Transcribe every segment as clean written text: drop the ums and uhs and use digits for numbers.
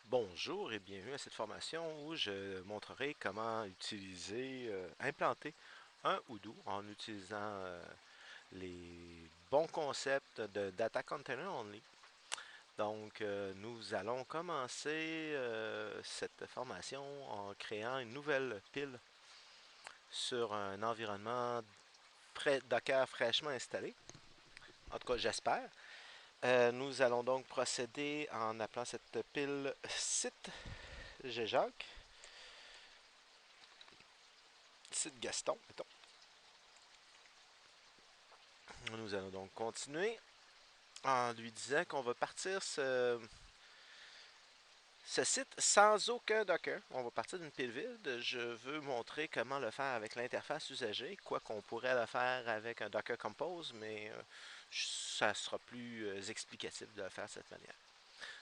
Bonjour et bienvenue à cette formation où je montrerai comment implanter un Odoo en utilisant les bons concepts de Data Container Only. Donc, nous allons commencer cette formation en créant une nouvelle pile sur un environnement Docker fraîchement installé. En tout cas, j'espère. Nous allons donc procéder en appelant cette pile site Gjacq. Site Gaston, mettons. Nous allons donc continuer en lui disant qu'on va partir ce site sans aucun Docker. On va partir d'une pile vide. Je veux montrer comment le faire avec l'interface usagée, quoi qu'on pourrait le faire avec un Docker Compose, mais ça sera plus explicatif de le faire de cette manière.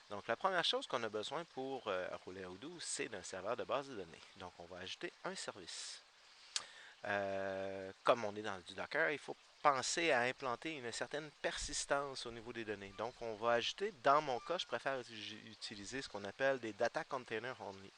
Donc, la première chose qu'on a besoin pour rouler Odoo, c'est d'un serveur de base de données. Donc, on va ajouter un service. Comme on est dans du Docker, il faut penser à implanter une certaine persistance au niveau des données. Donc, on va ajouter, dans mon cas, je préfère utiliser ce qu'on appelle des data containers only.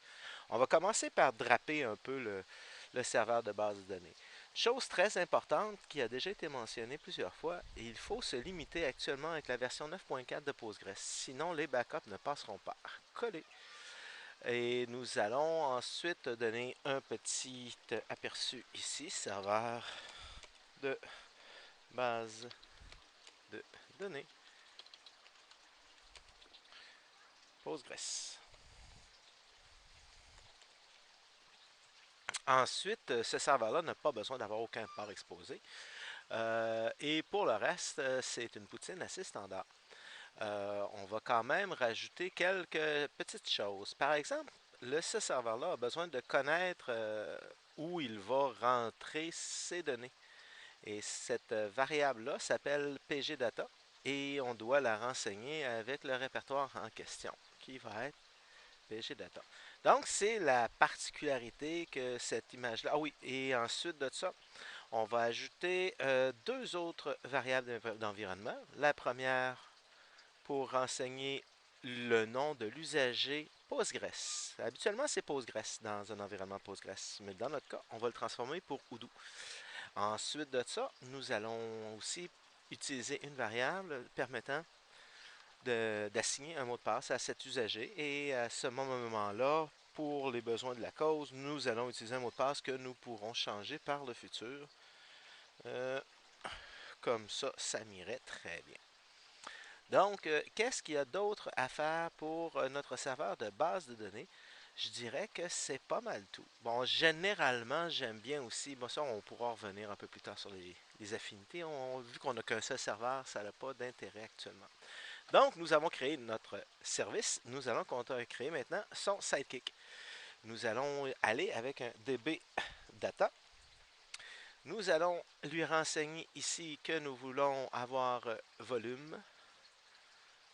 On va commencer par draper un peu le serveur de base de données. Chose très importante qui a déjà été mentionnée plusieurs fois, il faut se limiter actuellement avec la version 9.4 de Postgres. Sinon, les backups ne passeront pas. Coller. Et nous allons ensuite donner un petit aperçu ici, serveur de base de données Postgres. Ensuite, ce serveur-là n'a pas besoin d'avoir aucun port exposé. Et pour le reste, c'est une poutine assez standard. On va quand même rajouter quelques petites choses. Par exemple, ce serveur-là a besoin de connaître où il va rentrer ses données. Et cette variable-là s'appelle pgdata et on doit la renseigner avec le répertoire en question, qui va être pgdata. Donc, c'est la particularité que cette image-là... Ah oui, et ensuite de ça, on va ajouter deux autres variables d'environnement. La première pour renseigner le nom de l'usager Postgres. Habituellement, c'est Postgres dans un environnement Postgres, mais dans notre cas, on va le transformer pour Odoo. Ensuite de ça, nous allons aussi utiliser une variable permettant d'assigner un mot de passe à cet usager. Et à ce moment-là, pour les besoins de la cause, nous allons utiliser un mot de passe que nous pourrons changer par le futur. Euh, Comme ça, ça m'irait très bien. Donc, qu'est-ce qu'il y a d'autre à faire pour notre serveur de base de données? Je dirais que c'est pas mal tout. Bon, généralement, j'aime bien aussi, bon ça, on pourra revenir un peu plus tard sur les affinités. Vu qu'on n'a qu'un seul serveur, ça n'a pas d'intérêt actuellement. Donc, nous avons créé notre service. Nous allons créer maintenant son sidekick. Nous allons aller avec un DB data. Nous allons lui renseigner ici que nous voulons avoir volume.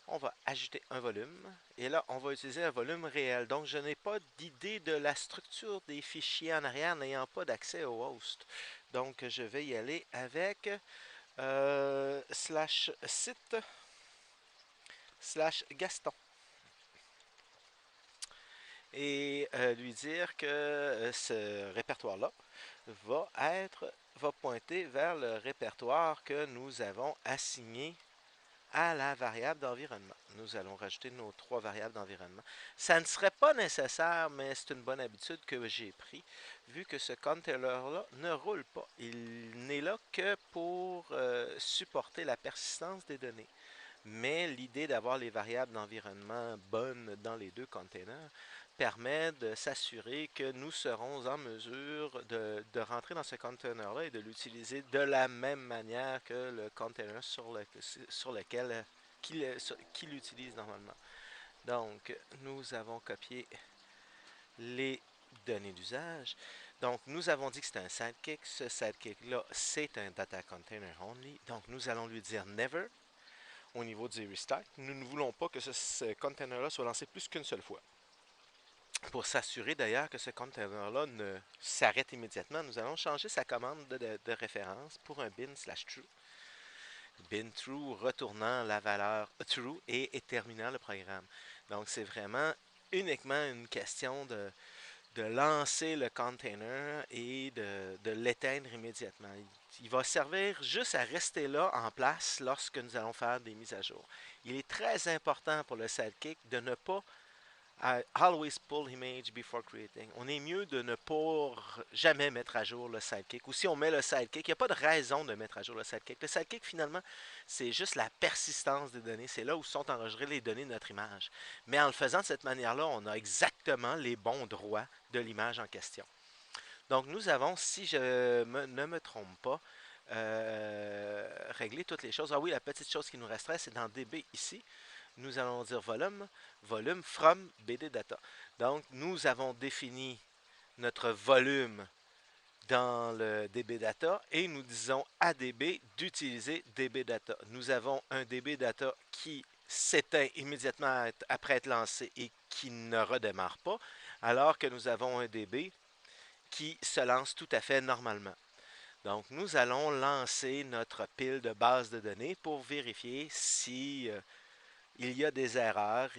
On va ajouter un volume. Et là, on va utiliser un volume réel. Donc, je n'ai pas d'idée de la structure des fichiers en arrière n'ayant pas d'accès au host. Donc, je vais y aller avec slash site slash Gaston. Et lui dire que ce répertoire-là va pointer vers le répertoire que nous avons assigné à la variable d'environnement. Nous allons rajouter nos trois variables d'environnement. Ça ne serait pas nécessaire, mais c'est une bonne habitude que j'ai pris, vu que ce container-là ne roule pas. Il n'est là que pour supporter la persistance des données. Mais l'idée d'avoir les variables d'environnement bonnes dans les deux containers permet de s'assurer que nous serons en mesure de rentrer dans ce container-là et de l'utiliser de la même manière que le container sur lequel qu'il utilise normalement. Donc, nous avons copié les données d'usage. Donc, nous avons dit que c'était un sidekick. Ce sidekick-là, c'est un data container only. Donc, nous allons lui dire never au niveau du restart. Nous ne voulons pas que ce container-là soit lancé plus qu'une seule fois. Pour s'assurer d'ailleurs que ce container-là ne s'arrête immédiatement, nous allons changer sa commande de référence pour un bin/true. Bin true retournant la valeur true et terminant le programme. Donc c'est vraiment uniquement une question de lancer le container et de l'éteindre immédiatement. Il va servir juste à rester là en place lorsque nous allons faire des mises à jour. Il est très important pour le sidekick de ne pas always pull image before creating. On est mieux de ne pas jamais mettre à jour le sidekick. Ou si on met le sidekick, il n'y a pas de raison de mettre à jour le sidekick. Le sidekick, finalement, c'est juste la persistance des données. C'est là où sont enregistrées les données de notre image. Mais en le faisant de cette manière-là, on a exactement les bons droits de l'image en question. Donc, nous avons, si je ne me trompe pas, réglé toutes les choses. Ah oui, la petite chose qui nous resterait, c'est dans DB ici. Nous allons dire volume from BD data. Donc, nous avons défini notre volume dans le DB data et nous disons à DB d'utiliser DB data. Nous avons un DB data qui s'éteint immédiatement après être lancé et qui ne redémarre pas, alors que nous avons un DB qui se lance tout à fait normalement. Donc, nous allons lancer notre pile de base de données pour vérifier si il y a des erreurs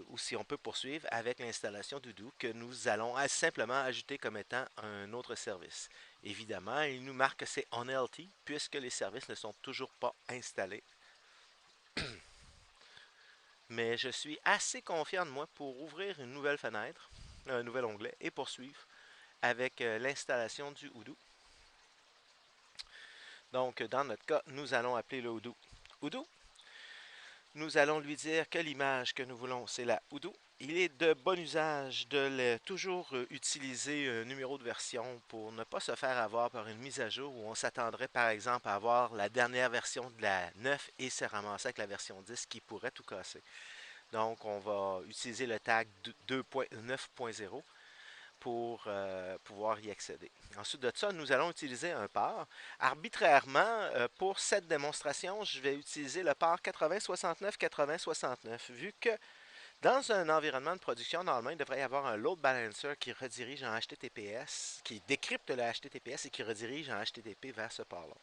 ou si on peut poursuivre avec l'installation d'Udo que nous allons simplement ajouter comme étant un autre service. Évidemment, il nous marque que c'est OnLT puisque les services ne sont toujours pas installés. Mais je suis assez confiant de moi pour ouvrir une nouvelle fenêtre, un nouvel onglet et poursuivre avec l'installation du Udo. Donc, dans notre cas, nous allons appeler le Udo. Udo, nous allons lui dire que l'image que nous voulons, c'est la Udo. Il est de bon usage de toujours utiliser un numéro de version pour ne pas se faire avoir par une mise à jour où on s'attendrait par exemple à avoir la dernière version de la 9 et se ramasser avec la version 10 qui pourrait tout casser. Donc on va utiliser le tag 2.9.0 pour pouvoir y accéder. Ensuite de ça, nous allons utiliser un pare. Arbitrairement, pour cette démonstration, je vais utiliser le pare 8069-8069, vu que dans un environnement de production, normalement, il devrait y avoir un load balancer qui redirige en HTTPS, qui décrypte le HTTPS et qui redirige en HTTP vers ce port-là.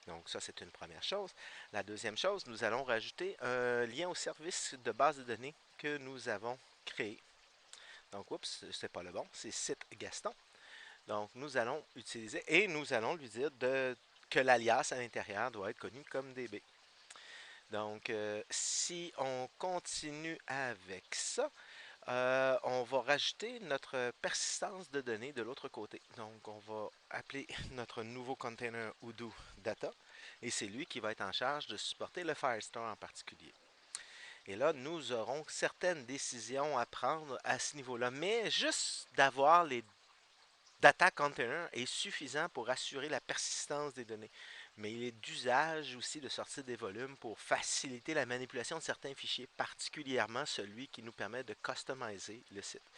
Donc ça, c'est une première chose. La deuxième chose, nous allons rajouter un lien au service de base de données que nous avons créé. Donc, oups, c'est pas le bon, c'est site Gaston. Donc, nous allons utiliser et nous allons lui dire que l'alias à l'intérieur doit être connu comme DB. Donc, si on continue avec ça, on va rajouter notre persistance de données de l'autre côté. Donc, on va appeler notre nouveau container Udo Data et c'est lui qui va être en charge de supporter le Firestore en particulier. Et là, nous aurons certaines décisions à prendre à ce niveau-là. Mais juste d'avoir les data containers est suffisant pour assurer la persistance des données. Mais il est d'usage aussi de sortir des volumes pour faciliter la manipulation de certains fichiers, particulièrement celui qui nous permet de customiser le site.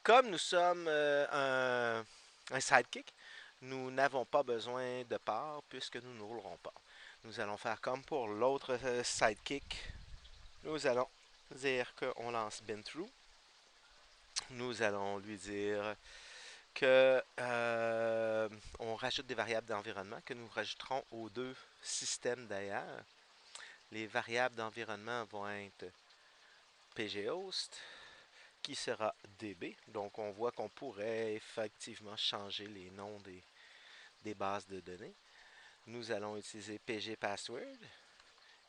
Comme nous sommes un sidekick, nous n'avons pas besoin de part puisque nous ne roulerons pas. Nous allons faire comme pour l'autre sidekick. Nous allons dire qu'on lance binthrough. Nous allons lui dire que on rajoute des variables d'environnement que nous rajouterons aux deux systèmes d'ailleurs. Les variables d'environnement vont être pghost, qui sera db. Donc on voit qu'on pourrait effectivement changer les noms des bases de données. Nous allons utiliser pgpassword,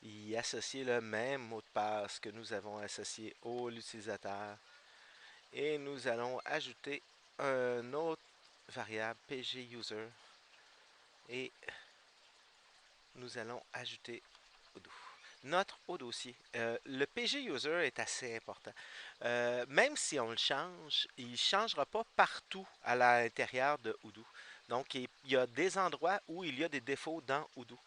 y associer le même mot de passe que nous avons associé à l'utilisateur. Et nous allons ajouter un autre variable pguser et nous allons ajouter Odoo. Notre au dossier. Le pguser est assez important. Même si on le change, il ne changera pas partout à l'intérieur de Odoo. Donc, il y a des endroits où il y a des défauts dans Odoo.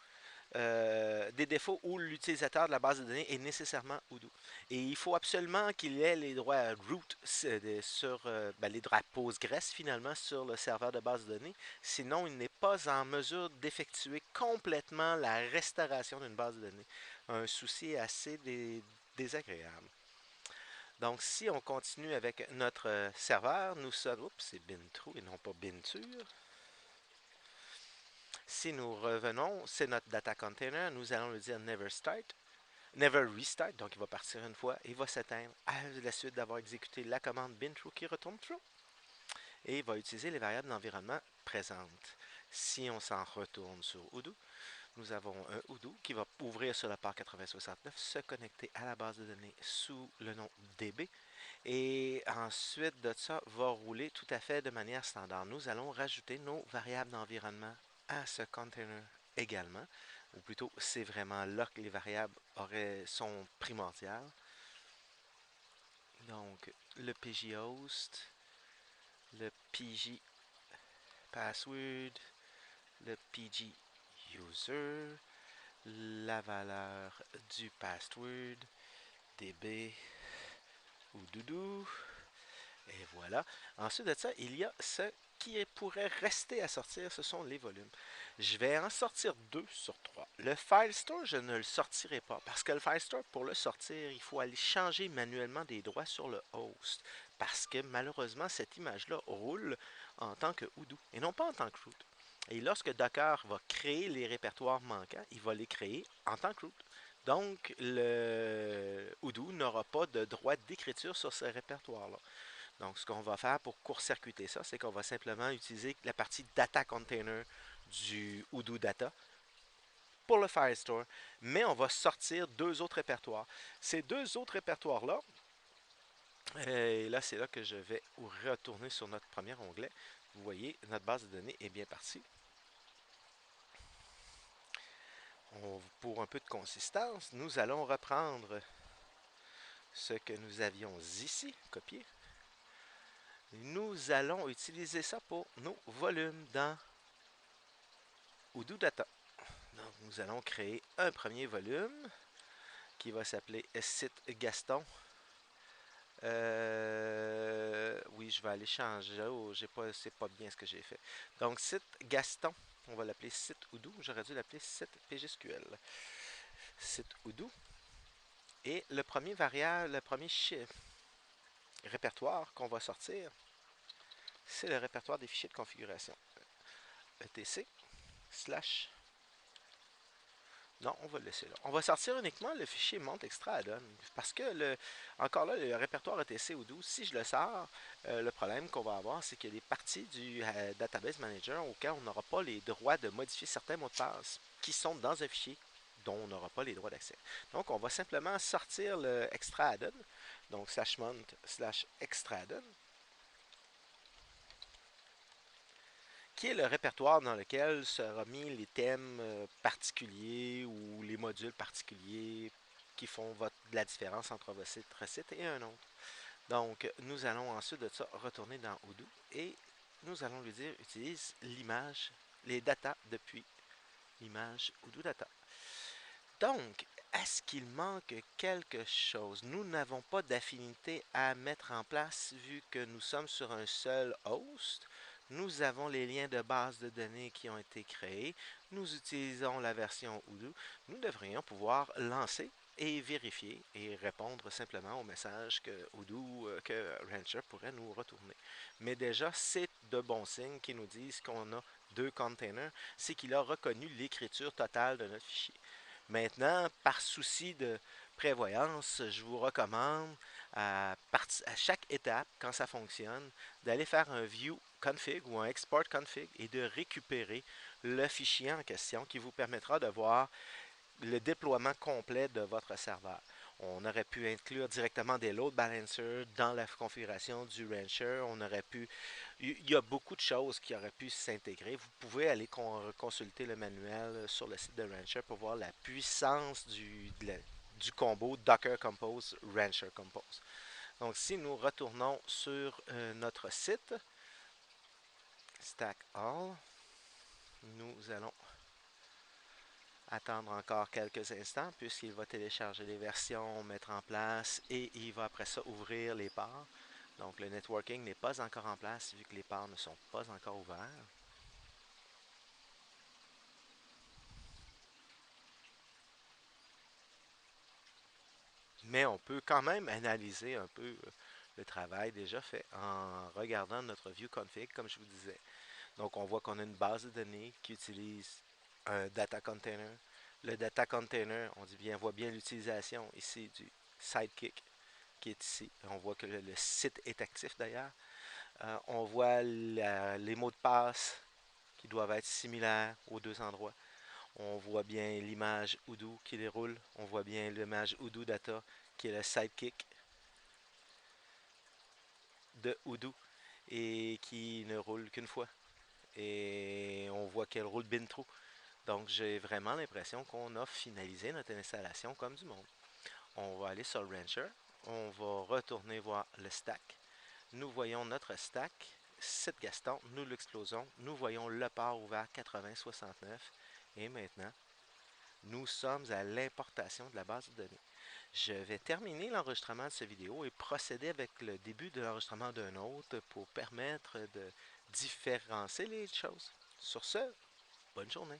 Des défauts où l'utilisateur de la base de données est nécessairement Odoo. Et il faut absolument qu'il ait les droits root sur les droits Postgres finalement sur le serveur de base de données. Sinon, il n'est pas en mesure d'effectuer complètement la restauration d'une base de données. Un souci assez désagréable. Donc, si on continue avec notre serveur, nous sommes... Oups, c'est binthrough et non pas binture. Si nous revenons, c'est notre data container. Nous allons lui dire never start. never restart, donc il va partir une fois et il va s'éteindre à la suite d'avoir exécuté la commande bin true qui retourne true. Et il va utiliser les variables d'environnement présentes. Si on s'en retourne sur Odoo, nous avons un Odoo qui va ouvrir sur le port 8069, se connecter à la base de données sous le nom DB et ensuite de ça va rouler tout à fait de manière standard. Nous allons rajouter nos variables d'environnement à ce container également, ou plutôt c'est vraiment là que les variables sont primordiales. Donc le PG host, le PG password, le PG user, la valeur du password, DB ou doudou. Et voilà. Ensuite de ça, il y a ce qui pourrait rester à sortir, ce sont les volumes. Je vais en sortir 2 sur 3. Le File Store, je ne le sortirai pas parce que le File Store, pour le sortir, il faut aller changer manuellement des droits sur le host parce que malheureusement, cette image-là roule en tant que Odoo et non pas en tant que root. Et lorsque Docker va créer les répertoires manquants, il va les créer en tant que root. Donc, le Odoo n'aura pas de droit d'écriture sur ce répertoire-là. Donc, ce qu'on va faire pour court-circuiter ça, c'est qu'on va simplement utiliser la partie data container du Odoo Data pour le Firestore, mais on va sortir 2 autres répertoires. Ces 2 autres répertoires-là, et là, c'est là que je vais retourner sur notre premier onglet. Vous voyez, notre base de données est bien partie. Pour un peu de consistance, nous allons reprendre ce que nous avions ici, copié. Nous allons utiliser ça pour nos volumes dans Odoo Data. Donc, nous allons créer un premier volume qui va s'appeler site Gaston. Oui, je vais aller changer. Oh, c'est pas bien ce que j'ai fait. Donc, site Gaston, on va l'appeler site Odoo. J'aurais dû l'appeler site PGSQL. Site Odoo. Et le premier variable, le premier répertoire qu'on va sortir, c'est le répertoire des fichiers de configuration. etc slash. Non, on va le laisser là. On va sortir uniquement le fichier monte extra add-on. Parce que, encore là, le répertoire ETC Odoo, si je le sors, le problème qu'on va avoir, c'est qu'il y a des parties du Database Manager auxquelles on n'aura pas les droits de modifier certains mots de passe qui sont dans un fichier dont on n'aura pas les droits d'accès. Donc, on va simplement sortir le extra add-on. Donc, slash mount slash extra add-on, qui est le répertoire dans lequel sera mis les thèmes particuliers ou les modules particuliers qui font la différence entre votre site et un autre. Donc, nous allons ensuite de ça retourner dans Odoo et nous allons lui dire utilise l'image, les data depuis l'image Odoo Data. Donc, est-ce qu'il manque quelque chose? Nous n'avons pas d'affinité à mettre en place vu que nous sommes sur un seul host. Nous avons les liens de base de données qui ont été créés. Nous utilisons la version Odoo. Nous devrions pouvoir lancer et vérifier et répondre simplement au message que Odoo, que Rancher pourrait nous retourner. Mais déjà, c'est de bons signes qui nous disent qu'on a 2 containers. C'est qu'il a reconnu l'écriture totale de notre fichier. Maintenant, par souci de prévoyance, je vous recommande à chaque étape, quand ça fonctionne, d'aller faire un view config ou un export config et de récupérer le fichier en question qui vous permettra de voir le déploiement complet de votre serveur. On aurait pu inclure directement des load balancers dans la configuration du Rancher. On aurait pu. Il y a beaucoup de choses qui auraient pu s'intégrer. Vous pouvez aller consulter le manuel sur le site de Rancher pour voir la puissance du combo Docker Compose Rancher Compose. Donc, si nous retournons sur notre site, Stack All, nous allons attendre encore quelques instants puisqu'il va télécharger les versions, mettre en place et il va après ça ouvrir les ports. Donc le networking n'est pas encore en place vu que les ports ne sont pas encore ouverts. Mais on peut quand même analyser un peu le travail déjà fait en regardant notre view config comme je vous disais. Donc on voit qu'on a une base de données qui utilise un data container Le data container, on voit bien l'utilisation ici du Sidekick qui est ici. On voit que le site est actif d'ailleurs. On voit les mots de passe qui doivent être similaires aux deux endroits. On voit bien l'image Odoo qui déroule. On voit bien l'image Odoo Data qui est le sidekick de Odoo et qui ne roule qu'une fois. Et on voit qu'elle roule bin true. Donc j'ai vraiment l'impression qu'on a finalisé notre installation comme du monde. On va aller sur le Rancher. On va retourner voir le stack. Nous voyons notre stack. Site Gaston, nous l'explosons. Nous voyons le port ouvert 8069. Et maintenant, nous sommes à l'importation de la base de données. Je vais terminer l'enregistrement de cette vidéo et procéder avec le début de l'enregistrement d'un autre pour permettre de différencier les choses. Sur ce, bonne journée.